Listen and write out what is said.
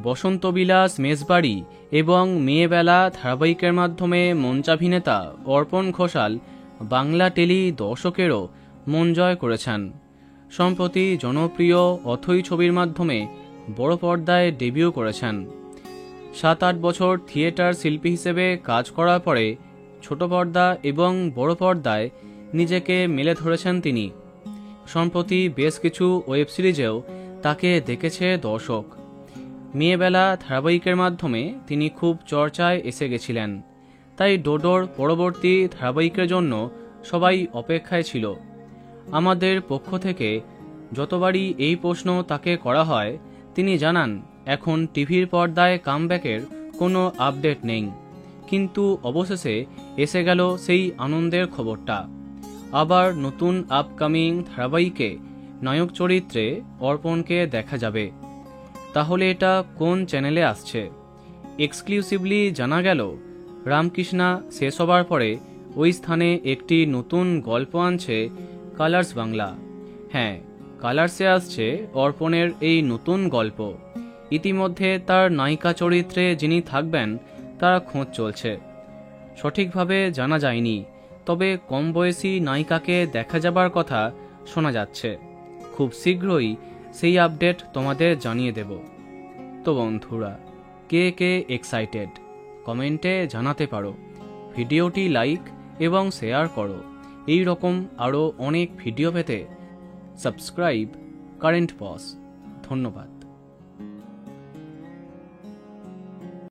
বসন্তবিলাস মেজবাড়ি এবং মেয়েবেলা ধারাবাহিকের মাধ্যমে মঞ্চাভিনেতা অর্পণ ঘোষাল বাংলা টেলি দর্শকেরও মন জয় করেছেন। সম্প্রতি জনপ্রিয় অথৈ ছবির মাধ্যমে বড় পর্দায় ডেবিউ করেছেন। 7-8 বছর থিয়েটার শিল্পী হিসেবে কাজ করার পরে ছোট পর্দা এবং বড় পর্দায় নিজেকে মেলে ধরেছেন তিনি। সম্প্রতি বেশ কিছু ওয়েব সিরিজেও তাকে দেখেছে দর্শক। মেয়েবেলা ধারাবাহিকের মাধ্যমে তিনি খুব চর্চায় এসে গেছিলেন, তাই ডোডোর পরবর্তী ধারাবাহিকের জন্য সবাই অপেক্ষায় ছিল। আমাদের পক্ষ থেকে যতবারই এই প্রশ্ন তাকে করা হয়, তিনি জানান এখন টিভির পর্দায় কামব্যাকের কোনো আপডেট নেই, কিন্তু অবশেষে এসে গেল সেই আনন্দের খবরটা। আবার নতুন আপকামিং ধারাবাহিকে নায়ক চরিত্রে অর্পণকে দেখা যাবে। তাহলে এটা কোন চ্যানেলে আসছে? এক্সক্লুসিভলি জানা গেল রামকৃষ্ণা শেষ হবার পরে ওই স্থানে একটি নতুন গল্প আনছে কালার্স বাংলা। হ্যাঁ, কালার্সে আসছে অর্পণের এই নতুন গল্প। ইতিমধ্যে তার নায়িকা চরিত্রে যিনি থাকবেন তার খোঁজ চলছে। সঠিকভাবে জানা যায়নি, তবে কম বয়সী নায়িকাকে দেখা যাবার কথা শোনা যাচ্ছে। খুব শীঘ্রই সেই আপডেট তোমাদের জানিয়ে দেব। তো বন্ধুরা, কে কে এক্সাইটেড কমেন্টে জানাতে পারো। ভিডিওটি লাইক এবং শেয়ার করো। এই রকম আরও অনেক ভিডিও পেতে সাবস্ক্রাইব কারেন্ট পজ। ধন্যবাদ।